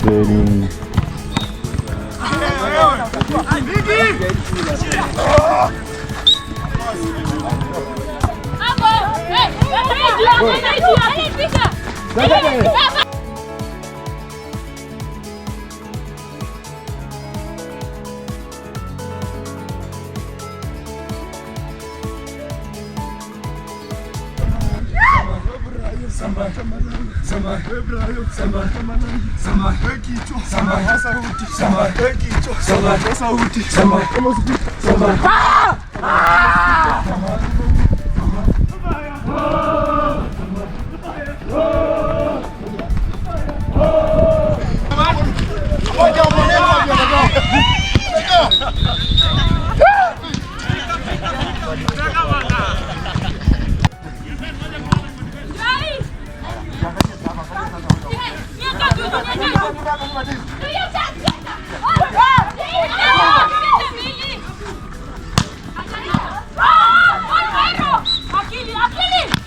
Training.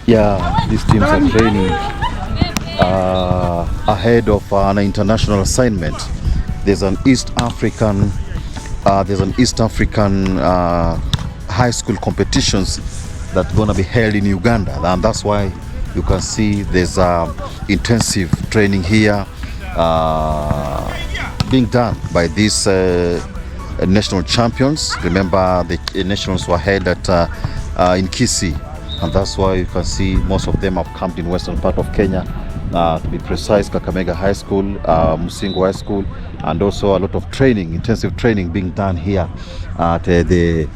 Yeah, these teams are training ahead of an international assignment. There's an East African high school competitions that's gonna be held in Uganda, and that's why you can see there's intensive training here being done by these national champions. Remember, the nationals were held at in Kisii, and that's why you can see most of them have come in western part of Kenya, to be precise, Kakamega High School, Musingo High School, and also a lot of training, intensive training being done here at the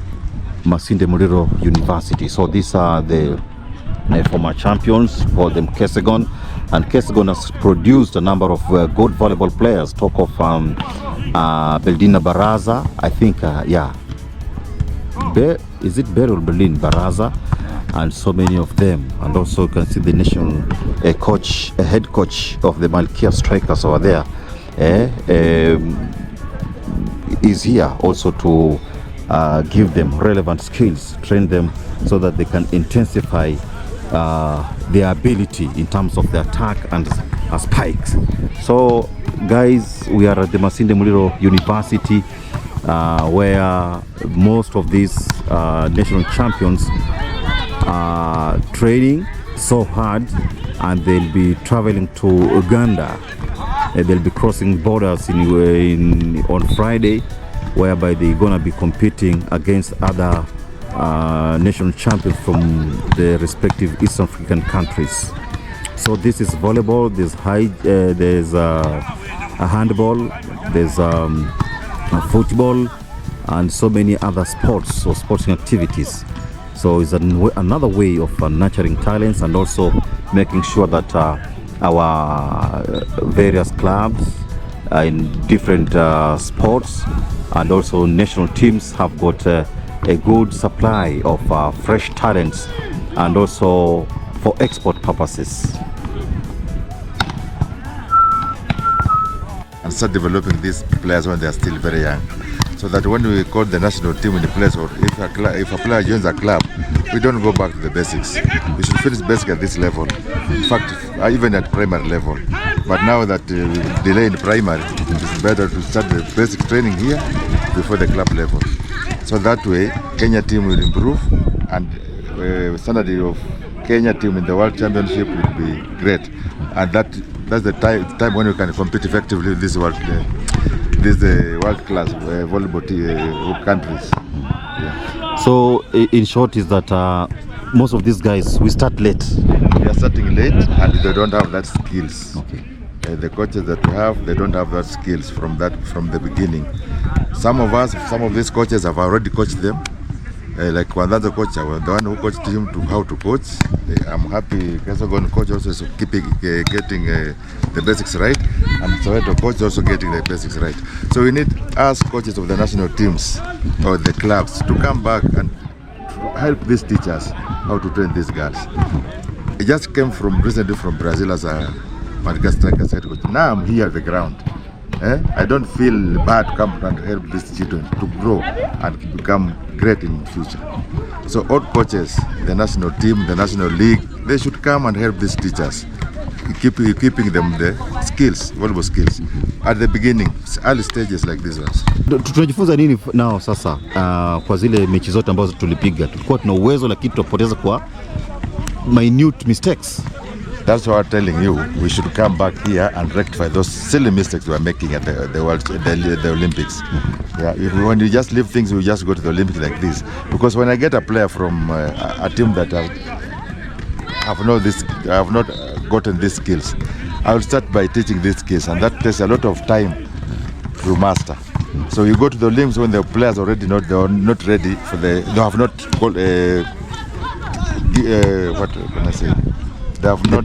Masinde Muliro University. So these are the former champions, call them Kesegon, and Kesegon has produced a number of good volleyball players. Talk of Beldina Baraza, I think, is it Beryl Berlin Baraza, and so many of them. And also you can see the national head coach of the Malkia Strikers over there is here also to give them relevant skills, train them so that they can intensify their ability in terms of the attack and spikes. So guys, we are at the Masinde Muliro University, where most of these national champions are training so hard, and they'll be traveling to Uganda. They'll be crossing borders on Friday, whereby they're gonna be competing against other national champions from the respective East African countries. So this is volleyball, there's a handball, there's football, and so many other sports or sporting activities. So it's another way of nurturing talents, and also making sure that our various clubs in different sports and also national teams have got a good supply of fresh talents, and also for export purposes. And start developing these players when they are still very young, so that when we call the national team in the place, or if a player joins a club, we don't go back to the basics. We should finish basic at this level. In fact, even at primary level. But now that delay in primary, it's better to start the basic training here before the club level. So that way, Kenya team will improve, and standard of Kenya team in the World Championship will be great. And that's the time when we can compete effectively with this world class volleyball countries. Yeah. So in short is that most of these guys, we start late. We are starting late, and they don't have that skills. Okay. The coaches that we have, they don't have that skills from the beginning. Some of these coaches have already coached them. Like one other coach, the one who coached him to how to coach. I'm happy Kesegon coach also is getting the basics right, and Soweto coach also getting the basics right. So we need us coaches of the national teams or the clubs to come back and help these teachers how to train these girls. I just came recently from Brazil as a Malkia Strikers head coach. Now I'm here at the ground. I don't feel bad to come and help these children to grow and become great in the future. So all coaches, the national team, the national league, they should come and help these teachers, keeping them the skills, volleyball skills at the beginning, early stages like these ones. Tunajifunza nini nao sasa? Kwa zile mechi zote ambazo tulipiga tulikuwa tuna uwezo lakini tunapoteza kwa minute mistakes. That's why I'm telling you, we should come back here and rectify those silly mistakes we are making at the Olympics. Yeah, when you just leave things, we just go to the Olympics like this. Because when I get a player from a team that have not gotten these skills, I will start by teaching these skills, and that takes a lot of time to master. So you go to the Olympics when the players already they are not ready for they have not called what can I say? They have not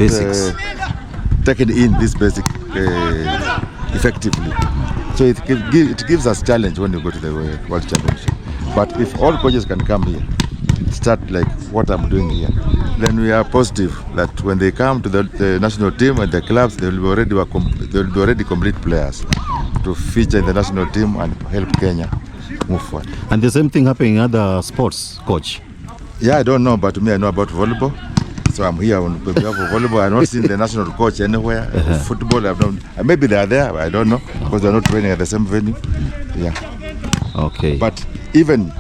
taken in this basic effectively. So it gives us challenge when you go to the World Championship. But if all coaches can come here, start like what I'm doing here, then we are positive that when they come to the national team and the clubs, they will be already complete players to feature in the national team and help Kenya move forward. And the same thing happening in other sports, coach? Yeah, I don't know, but me, I know about volleyball. So I'm here on behalf of volleyball. I've not seen the national coach anywhere. Football, I've done. Maybe they are there, I don't know, because they're not training at the same venue. Yeah. Okay. But even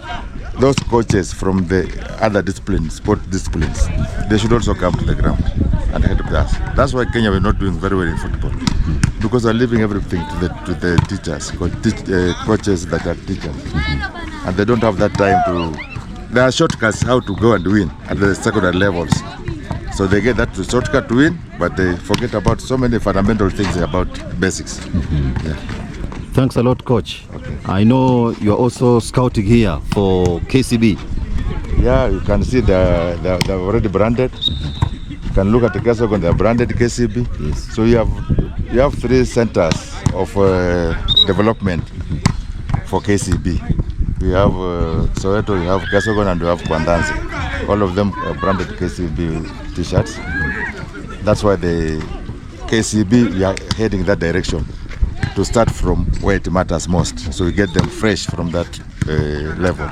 those coaches from the other disciplines, sport disciplines, they should also come to the ground and help us. That's why Kenya we're not doing very well in football, because they're leaving everything to the teachers, coaches that are teachers, and they don't have that time to. There are shortcuts how to go and win at the secondary levels. So they get that shortcut to win, but they forget about so many fundamental things about basics. Yeah. Thanks a lot, coach. Okay. I know you are also scouting here for KCB. Yeah, you can see they're already branded. You can look at the Kesogon, they're branded KCB. Yes. So you have 3 centers of development for KCB. We have Soweto, we have Kesogon, and we have Kwandanzi. All of them are branded KCB t-shirts. That's why the KCB, we are heading that direction to start from where it matters most. So we get them fresh from that level.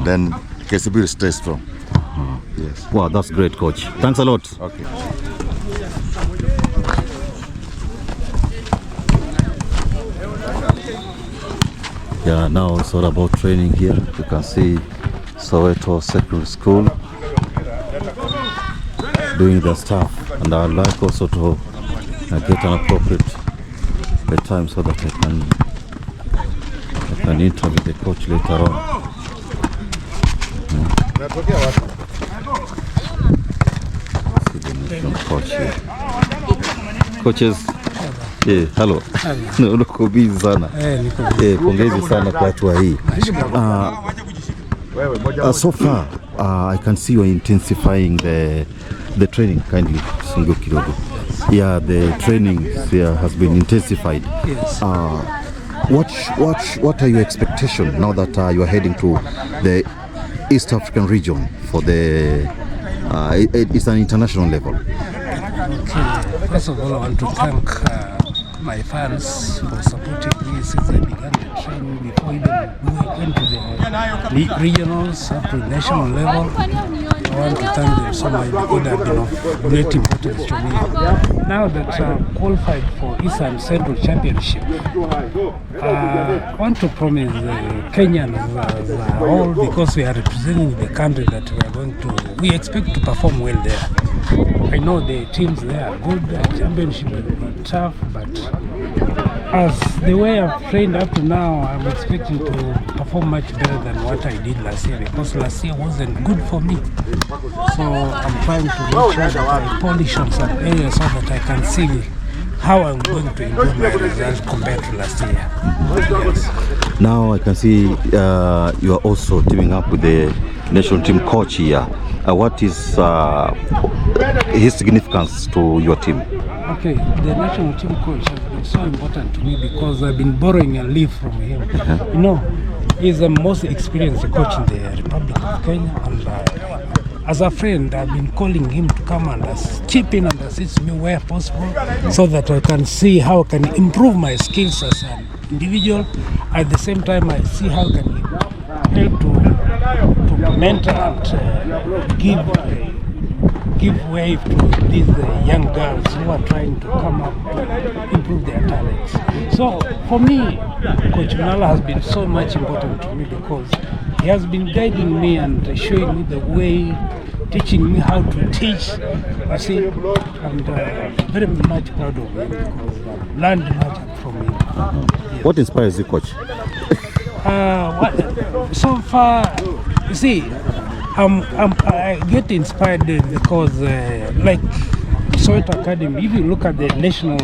Then KCB will stay strong. Yes. Wow, that's great, coach. Thanks a lot. Okay. Yeah, now it's all about training here. You can see Soweto Secondary School doing their stuff, and I'd like also to get an appropriate time so that I can interview the coach later on. See the national coach here. Coaches, hello. Uko busy sana. Pongezi sana kwa hatua hii. So far, I can see you are intensifying the training. Kindly singo kidogo. Yeah, the training here has been intensified. Yes. What are your expectations now that you are heading to the East African region for the it's an international level? Okay. First of all, I want to thank my fans for supporting me since I began the training before even going to the regionals up to national level. I want to thank them so much because they have been of great importance to me. Now that I'm qualified for Eastern Central Championship, I want to promise Kenyans as a whole, because we are representing the country, that we expect to perform well there. I know the teams there are good, the championship will be tough, but as the way I've trained up to now, I'm expecting to perform much better than what I did last year, because last year wasn't good for me. So I'm trying to make sure that I polish on some areas so that I can see how I'm going to improve my results compared to last year. Yes. Now I can see you are also teaming up with the national team coach here. What is his significance to your team? Okay, the national team coach has been so important to me because I've been borrowing a leaf from him. You know, he's the most experienced coach in the Republic of Kenya, and as a friend, I've been calling him to come and chip in and assist me where possible so that I can see how I can improve my skills as an individual. At the same time, I see how I can help to mentor and give way to these young girls who are trying to come up and improve their talents. So for me, Coach Munala has been so much important to me because he has been guiding me and showing me the way, teaching me how to teach. I see, and very much proud of him because I've learned much from him. Yes. What inspires you, Coach? So far, you see, I get inspired because, like Soweto Academy, if you look at the national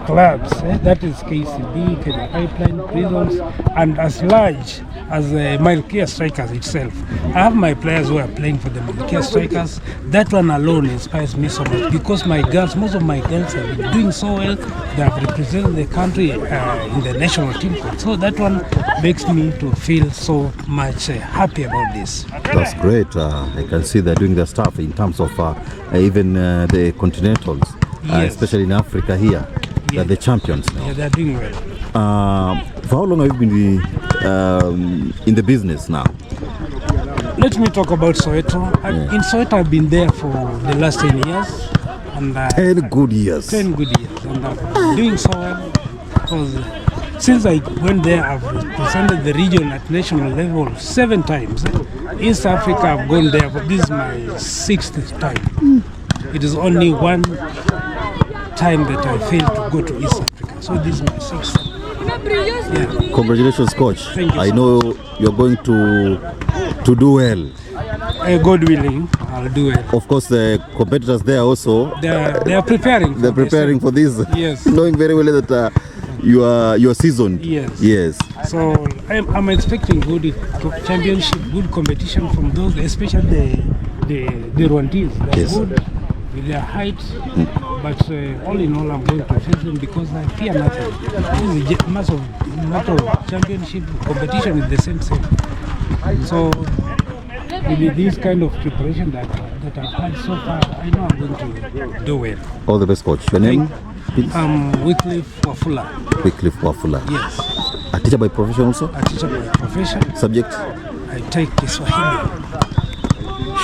clubs, that is KCB, Kenya Pipeline, Prisons, and as large as Malkia Strikers itself. I have my players who are playing for the Malkia Strikers. That one alone inspires me so much because most of my girls have been doing so well. They have represented the country in the national team. So that one makes me to feel so much happy about this. That's great. I can see they're doing their stuff in terms of even the continentals, Yes. especially in Africa here. Yes. They're the champions now. Yeah, they're doing well. For how long have you been in the business now? Let me talk about Soweto. In Soweto, I've been there for the last 10 years. And 10 good years. 10 good years. And I've been doing so well because since I went there, I've represented the region at national level 7 times. East Africa, I've gone there, but this is my 6th time. It is only one time that I failed to go to East Africa. So this is my 6th. Yeah. Congratulations, Coach. Thank you, I know you're going to do well. God willing, I'll do it. Of course, the competitors there also. They are preparing. They're preparing for this. Yes. Knowing very well that you are seasoned. Yes. Yes. So I'm expecting good championship, good competition from those, especially the Rwandese. They're Yes. good with their height, but all in all, I'm going to face them because I fear nothing. This is a matter of championship competition is the same. So with this kind of preparation that I've had so far, I know I'm going to do well. All the best, Coach. Your name? Wycliffe Wafula. Wycliffe Wafula. Yes. A teacher by profession also? A teacher by profession. Subject? I take Kiswahili.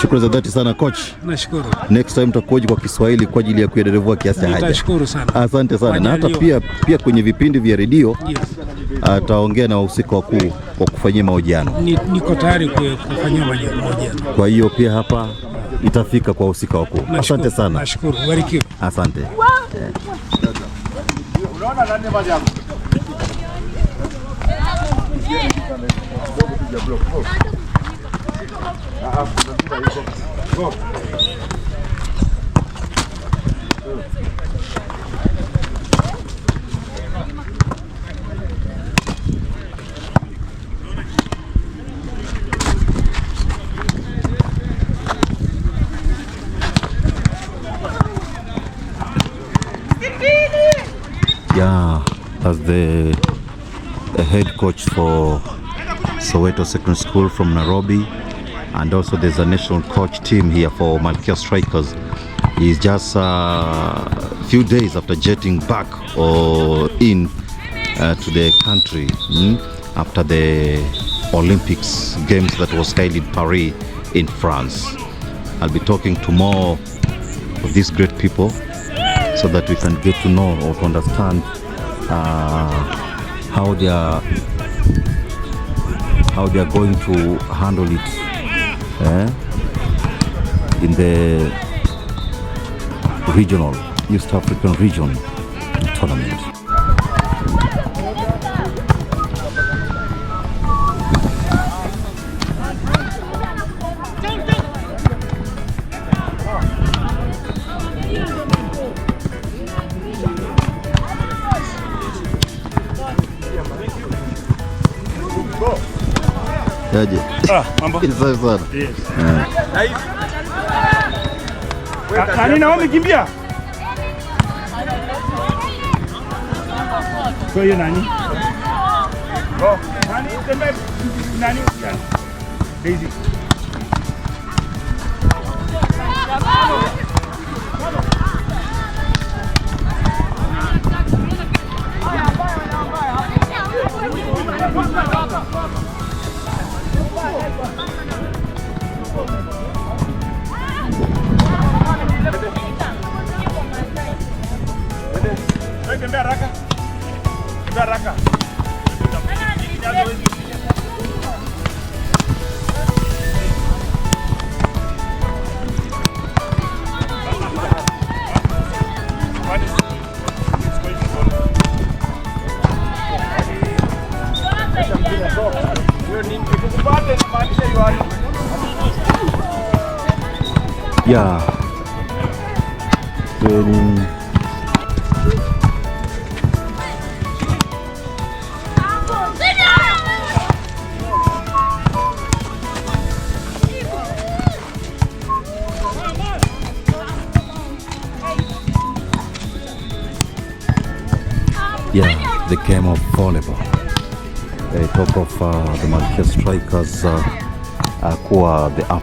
Shukrani za dhati sana, Coach. Nashukuru. Next time tutakuja kwa Kiswahili kwa ajili ya kuendelea kiasi cha haja. Nitashukuru sana. Asante sana. Na hata pia kwenye vipindi vya redio Yes. ataongea na wahusika wakuu wa kufanyia mahojiano. Niko tayari kufanyia mahojiano. Kwa hiyo pia hapa itafika kwa wahusika wakuu. Asante sana. Nashukuru. Barikiwe. Asante. Yeah, as the head coach for Soweto Secondary School from Nairobi, and also there's a national coach team here for Malkia Strikers. He's just a few days after jetting back to the country after the Olympics Games that was held in Paris in France. I'll be talking to more of these great people so that we can get to know or to understand how they are going to handle it in the regional East African region tournament. Mambo. Safi sana. Yes. Nani na wamekimbia? Kwa hiyo nani? Nani tembe nani? Daisy. Yeah, training. Yeah, the game of volleyball. They talk of the Malkia Strikers kuwa the up.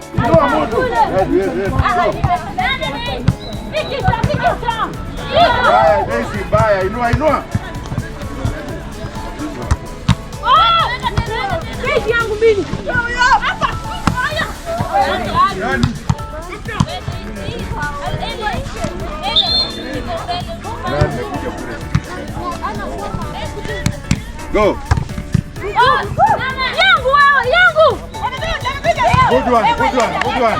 Go. Good one, good one, good one.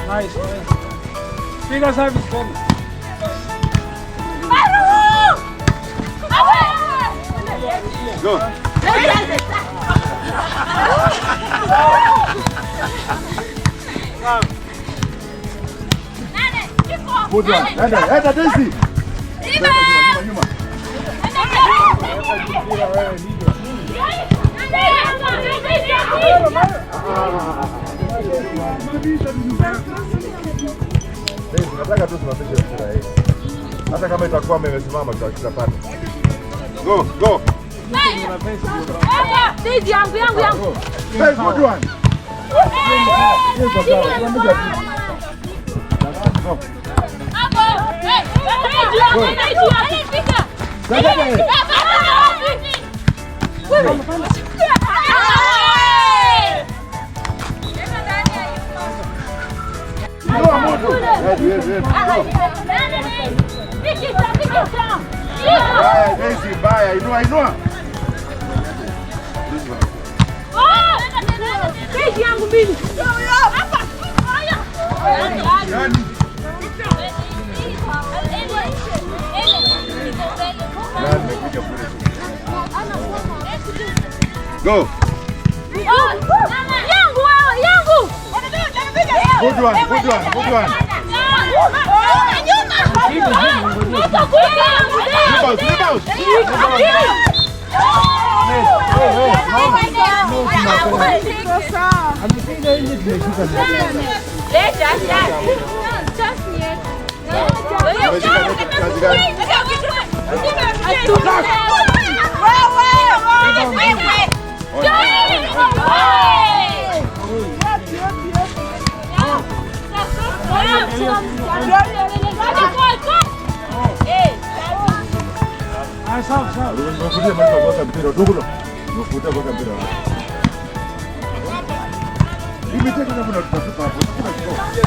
Nice. Bigger service for me. Go. Good one. Enda Daisy. Nataka tu tunapiga mpira hii. Hata kama itakuwa imesimama tutapata. Go, go. Stage yangu. Hey, good one. Daisy, baya, inua. Stage yangu mbili. Go. Yangu. Good one, good one, good one. Imeteka kama tunatupa hapo.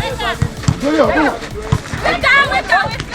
Weka, weka, weka.